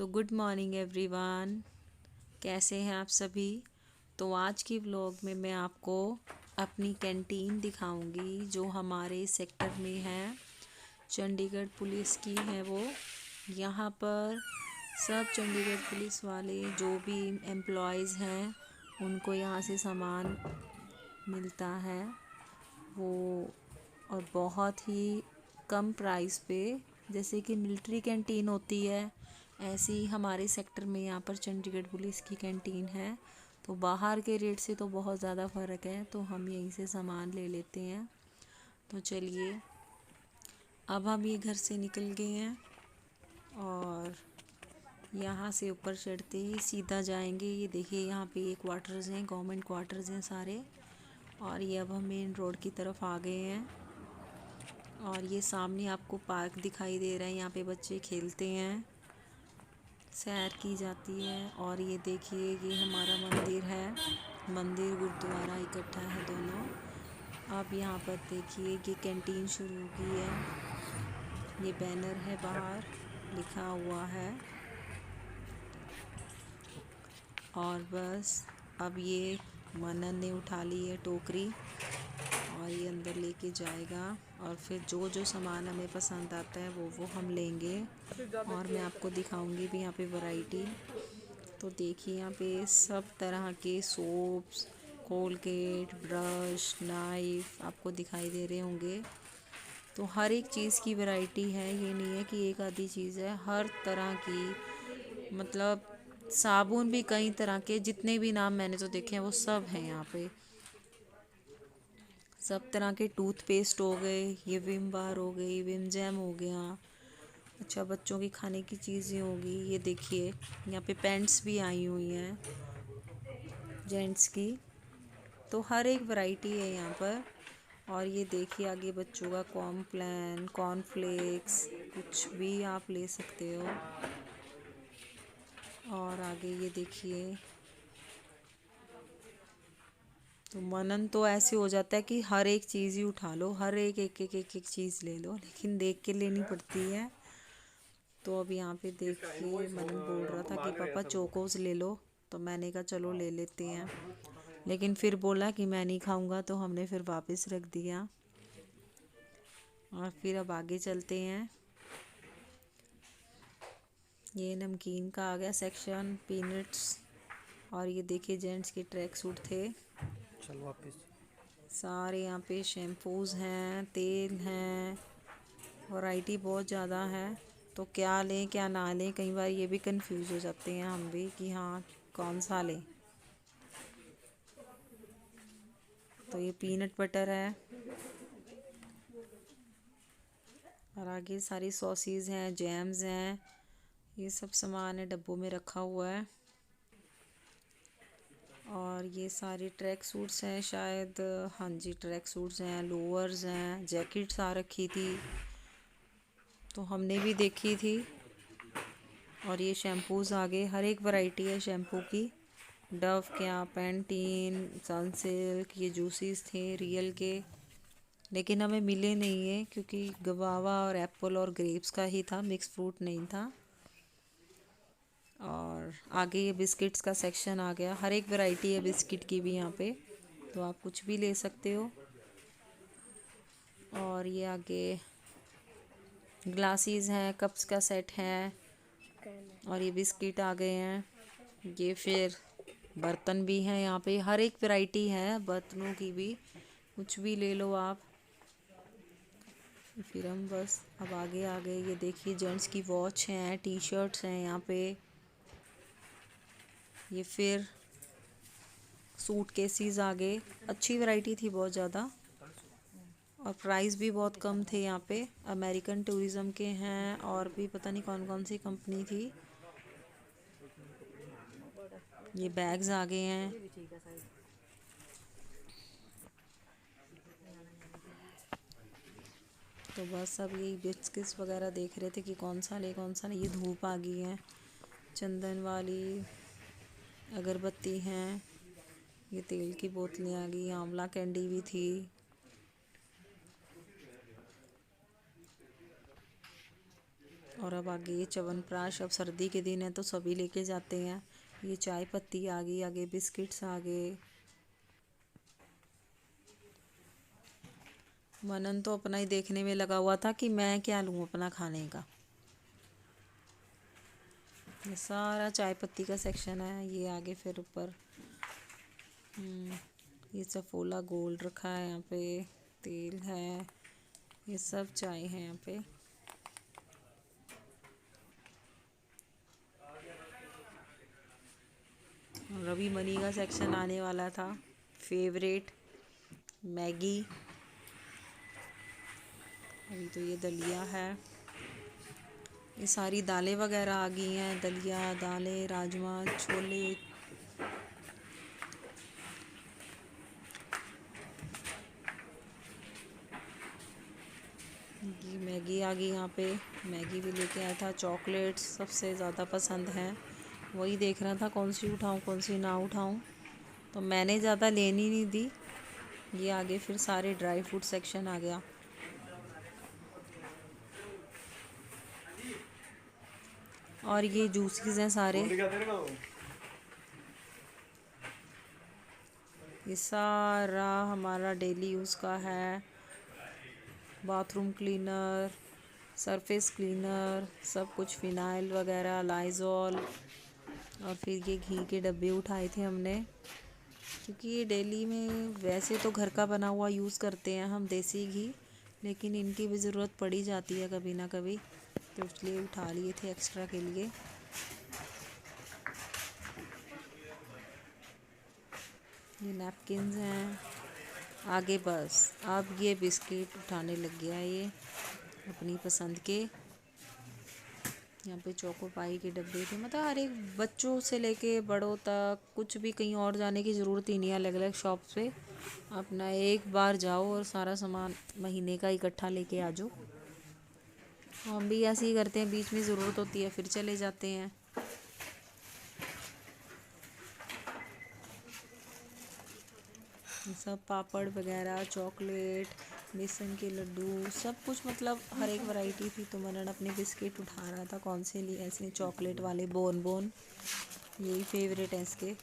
तो good morning everyone. कैसे हैं आप सभी। तो आज की व्लॉग में मैं आपको अपनी कैंटीन दिखाऊंगी जो हमारे सेक्टर में है। चंडीगढ़ पुलिस की है वो। यहाँ पर सब चंडीगढ़ पुलिस वाले जो भी एम्प्लॉयज़ हैं उनको यहाँ से सामान मिलता है वो, और बहुत ही कम प्राइस पे। जैसे कि मिलिट्री कैंटीन होती है, ऐसी ही हमारे सेक्टर में यहाँ पर चंडीगढ़ पुलिस की कैंटीन है। तो बाहर के रेट से तो बहुत ज़्यादा फ़र्क है, तो हम यहीं से सामान ले लेते हैं। तो चलिए, अब हम ये घर से निकल गए हैं और यहाँ से ऊपर चढ़ते ही सीधा जाएंगे। ये देखिए, यहाँ पे ये क्वार्टर्स हैं, गवर्नमेंट क्वार्टर्स हैं सारे। और ये अब हम मेन रोड की तरफ आ गए हैं और ये सामने आपको पार्क दिखाई दे रहा है। यहाँ पे बच्चे खेलते हैं, सैर की जाती है। और ये देखिए, ये हमारा मंदिर है, मंदिर गुरुद्वारा इकट्ठा है दोनों। अब यहाँ पर देखिए, ये कैंटीन शुरू की है। ये बैनर है, बाहर लिखा हुआ है। और बस अब ये मनन ने उठा ली है टोकरी और ये अंदर लेके जाएगा। और फिर जो जो सामान हमें पसंद आता है वो हम लेंगे। और मैं आपको दिखाऊंगी भी यहाँ पे वैरायटी। तो देखिए, यहाँ पे सब तरह के सोप्स, कोलगेट, ब्रश, नाइफ आपको दिखाई दे रहे होंगे। तो हर एक चीज़ की वैरायटी है, ये नहीं है कि एक आधी चीज़ है, हर तरह की। मतलब साबुन भी कई तरह के, जितने भी नाम मैंने तो देखे हैं वो सब हैं यहाँ पे। सब तरह के टूथपेस्ट हो गए, ये विम बार हो गई, विम जैम हो गया। अच्छा, बच्चों की खाने की चीज़ें होगी। ये देखिए, यहाँ पे पैंट्स भी आई हुई हैं जेंट्स की। तो हर एक वैरायटी है यहाँ पर। और ये देखिए, आगे बच्चों का कॉम्प्लान, कॉर्नफ्लेक्स, कुछ भी आप ले सकते हो। और आगे ये देखिए, तो मनन तो ऐसे हो जाता है कि हर एक चीज़ ही उठा लो, हर एक चीज़ ले लो, लेकिन देख के लेनी पड़ती है। तो अब यहाँ पे देखिए, मनन बोल रहा था कि पापा चोकोस ले लो, तो मैंने कहा चलो ले लेते हैं। लेकिन फिर बोला कि मैं नहीं खाऊंगा, तो हमने फिर वापस रख दिया। और फिर अब आगे चलते हैं। ये नमकीन का आ गया सेक्शन, पीनट्स। और ये देखिए, जेंट्स के ट्रैक सूट थे। चलो वापस। सारे यहाँ पे शैम्पूज़ हैं, तेल हैं, वैरायटी बहुत ज़्यादा है। तो क्या लें क्या ना लें, कई बार ये भी कंफ्यूज हो जाते हैं हम भी कि हाँ कौन सा लें। तो ये पीनट बटर है। और आगे सारी सॉसेस हैं, जैम्स हैं, ये सब सामान है, डब्बों में रखा हुआ है। और ये सारे ट्रैक सूट्स हैं शायद, हाँ जी ट्रैक सूट्स हैं, लोअर्स हैं, जैकेट्स आ रखी थी, तो हमने भी देखी थी। और ये शैम्पूज़ आ गए, हर एक वैरायटी है शैम्पू की। डव क्या, पैंटीन, सनसिल्क, ये जूसीस थे रियल के। लेकिन हमें मिले नहीं है क्योंकि गवावा और एप्पल और ग्रेप्स का ही था, मिक्स फ्रूट नहीं था। और आगे ये बिस्किट्स का सेक्शन आ गया, हर एक वैरायटी है बिस्किट की भी यहाँ पे, तो आप कुछ भी ले सकते हो। और ये आगे ग्लासेस हैं, कप्स का सेट है। और ये बिस्किट आ गए हैं। ये फिर बर्तन भी हैं यहाँ पे, हर एक वैरायटी है बर्तनों की भी, कुछ भी ले लो आप। फिर हम बस अब आगे आ गए। ये देखिए, जेंट्स की वॉच हैं, टी शर्ट्स हैं यहाँ पे। ये फिर सूट केसेस आ गए, अच्छी वैरायटी थी बहुत ज़्यादा। और प्राइस भी बहुत कम थे यहाँ पे। अमेरिकन टूरिज़्म के हैं, और भी पता नहीं कौन कौन सी कंपनी थी। ये बैग्स आ गए हैं। तो बस अब यही बिस्किट्स वगैरह देख रहे थे कि कौन सा ले कौन सा नहीं। ये धूप आ गई है, चंदन वाली अगरबत्ती हैं, ये तेल की बोतलें आ गई, आंवला कैंडी भी थी। और अब आगे ये च्यवनप्राश, अब सर्दी के दिन है तो सभी लेके जाते हैं। ये चाय पत्ती आ गई, आगे बिस्किट्स आ गए। मनन तो अपना ही देखने में लगा हुआ था कि मैं क्या लूँ अपना खाने का। ये सारा चाय पत्ती का सेक्शन है। ये आगे फिर ऊपर ये सफोला गोल्ड रखा है यहाँ पे, तेल है, ये सब चाय है यहाँ पे। और अभी मनी का सेक्शन आने वाला था, फेवरेट मैगी। अभी तो ये दलिया है। ये सारी दालें वगैरह आ गई हैं, दलिया, दालें, राजमा, छोले। ये मैगी आ गई यहाँ पे, मैगी भी लेके आया था। चॉकलेट्स सबसे ज़्यादा पसंद हैं, वही देख रहा था कौन सी उठाऊँ कौन सी ना उठाऊँ, तो मैंने ज़्यादा लेनी नहीं दी। ये आगे फिर सारे ड्राई फ्रूट सेक्शन आ गया। और ये जूसेस हैं सारे। ये सारा हमारा डेली यूज़ का है, बाथरूम क्लीनर, सरफेस क्लीनर, सब कुछ, फिनाइल वगैरह, लाइजॉल। और फिर ये घी के डब्बे उठाए थे हमने, क्योंकि ये डेली में वैसे तो घर का बना हुआ यूज़ करते हैं हम, देसी घी, लेकिन इनकी भी ज़रूरत पड़ी जाती है कभी ना कभी, तो इसलिए उठा लिए थे एक्स्ट्रा के लिए। ये नैपकिन्स हैं आगे। बस अब ये बिस्किट उठाने लग गया है ये अपनी पसंद के। यहाँ पे चोको पाई के डब्बे थे, मतलब हर एक बच्चों से लेके बड़ों तक, कुछ भी कहीं और जाने की ज़रूरत ही नहीं है। अलग अलग शॉप पे अपना एक बार जाओ और सारा सामान महीने का इकट्ठा लेके आ जाओ। हम भी ऐसे ही करते हैं, बीच में ज़रूरत होती है फिर चले जाते हैं। सब पापड़ वगैरह, चॉकलेट, बेसन के लड्डू, सब कुछ, मतलब हर एक वैरायटी थी। तो मनन अपने बिस्किट उठा रहा था, कौन से लिए, ऐसे चॉकलेट वाले बोन बोन, यही फेवरेट है इसके।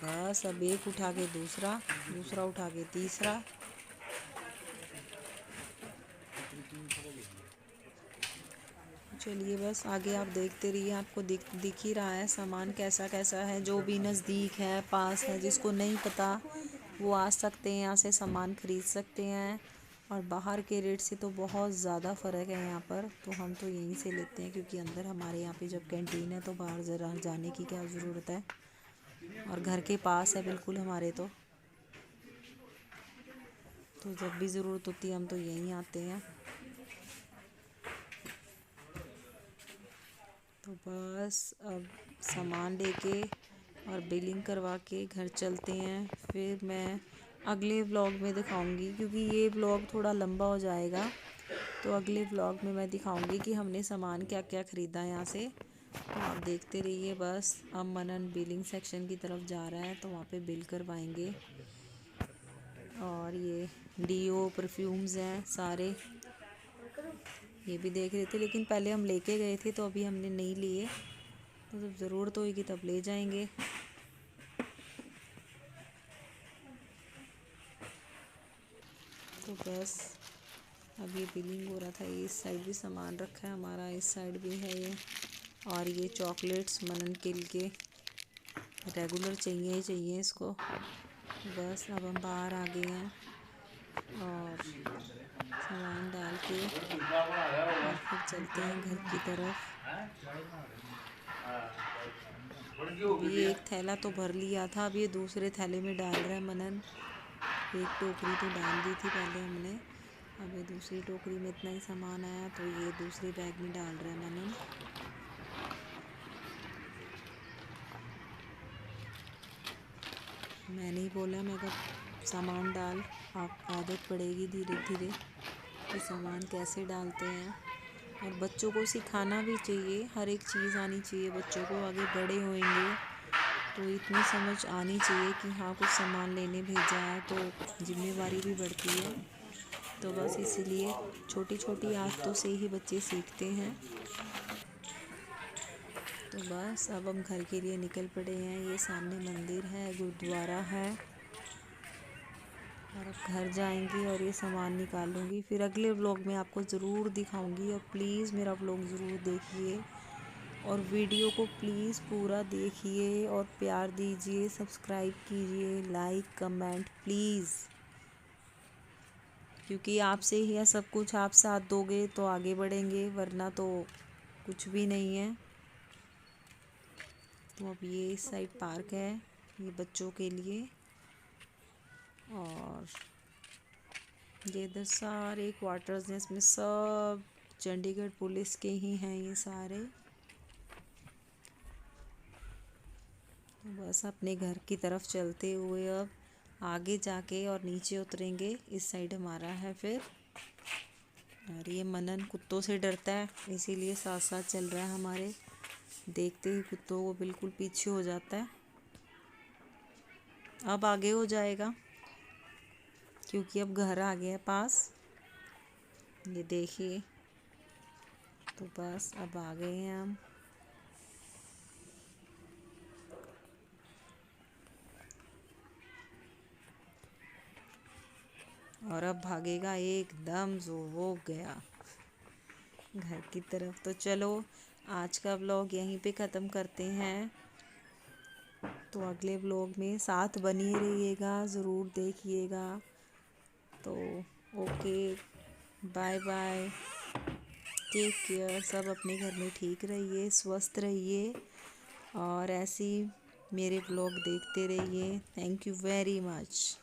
बस अब एक उठा के दूसरा, दूसरा उठा के तीसरा। चलिए बस आगे आप देखते रहिए, आपको दिख ही रहा है सामान कैसा कैसा है। जो भी नज़दीक है, पास है, जिसको नहीं पता वो आ सकते हैं, यहाँ से सामान ख़रीद सकते हैं। और बाहर के रेट से तो बहुत ज़्यादा फ़र्क है यहाँ पर, तो हम तो यहीं से लेते हैं, क्योंकि अंदर हमारे यहाँ पे जब कैंटीन है तो बाहर ज़रा जाने की क्या ज़रूरत है, और घर के पास है बिल्कुल हमारे। तो जब भी ज़रूरत होती है हम तो यहीं आते हैं। तो बस अब सामान लेके और बिलिंग करवा के घर चलते हैं। फिर मैं अगले व्लॉग में दिखाऊंगी, क्योंकि ये व्लॉग थोड़ा लंबा हो जाएगा, तो अगले व्लॉग में मैं दिखाऊंगी कि हमने सामान क्या क्या ख़रीदा यहाँ से। तो आप देखते रहिए। बस अब मनन बिलिंग सेक्शन की तरफ जा रहा है, तो वहाँ पे बिल करवाएंगे। और ये डीओ, परफ्यूम्स हैं सारे, ये भी देख रहे थे, लेकिन पहले हम लेके गए थे तो अभी हमने नहीं लिए, तो जब ज़रूरत होगी तब ले जाएंगे। तो बस अब ये बिलिंग हो रहा था। ये इस साइड भी सामान रखा है हमारा, इस साइड भी है ये। और ये चॉकलेट्स मनन के लिए रेगुलर चाहिए ही चाहिए इसको। बस अब हम बाहर आ गए हैं और सामान डाल के और फिर चलते हैं घर की तरफ। अभी एक थैला तो भर लिया था, अब ये दूसरे थैले में डाल रहा है मनन। एक टोकरी तो डाल दी थी पहले हमने, अब ये दूसरी टोकरी में इतना ही सामान आया, तो ये दूसरे बैग में डाल रहा है मनन। मैंने ही बोला, मैं कहा सामान डाल, आप आदत पड़ेगी धीरे धीरे कि सामान कैसे डालते हैं। और बच्चों को सिखाना भी चाहिए, हर एक चीज़ आनी चाहिए बच्चों को, आगे बड़े होंगे तो इतनी समझ आनी चाहिए कि हाँ कुछ सामान लेने भेजा है तो जिम्मेवारी भी बढ़ती है। तो बस इसीलिए छोटी छोटी आदतों से ही बच्चे सीखते हैं। तो बस अब हम घर के लिए निकल पड़े हैं। ये सामने मंदिर है, गुरुद्वारा है, और अब घर जाएंगी और ये सामान निकालूंगी। फिर अगले व्लॉग में आपको ज़रूर दिखाऊंगी। और प्लीज़ मेरा व्लॉग ज़रूर देखिए और वीडियो को प्लीज़ पूरा देखिए और प्यार दीजिए, सब्सक्राइब कीजिए, लाइक कमेंट प्लीज़, क्योंकि आपसे ही है सब कुछ। आप साथ दोगे तो आगे बढ़ेंगे, वरना तो कुछ भी नहीं है। तो अब ये इस साइड पार्क है, ये बच्चों के लिए, और ये इधर सारे क्वार्टर्स हैं, इसमें सब चंडीगढ़ पुलिस के ही हैं ये सारे। तो बस अपने घर की तरफ चलते हुए अब आगे जाके और नीचे उतरेंगे। इस साइड हमारा है फिर। और ये मनन कुत्तों से डरता है, इसीलिए साथ साथ चल रहा है हमारे। देखते ही कुत्तों को बिल्कुल पीछे हो जाता है। अब आगे हो जाएगा क्योंकि अब घर आ गया पास। ये देखिए, तो बस अब आ गए हैं हम। और अब भागेगा एकदम, जो वो गया घर की तरफ। तो चलो आज का व्लॉग यहीं पे ख़त्म करते हैं। तो अगले व्लॉग में साथ बनी रहिएगा, ज़रूर देखिएगा। तो okay, bye bye, take care. सब अपने घर में ठीक रहिए, स्वस्थ रहिए, और ऐसे ही मेरे व्लॉग देखते रहिए। Thank you very much.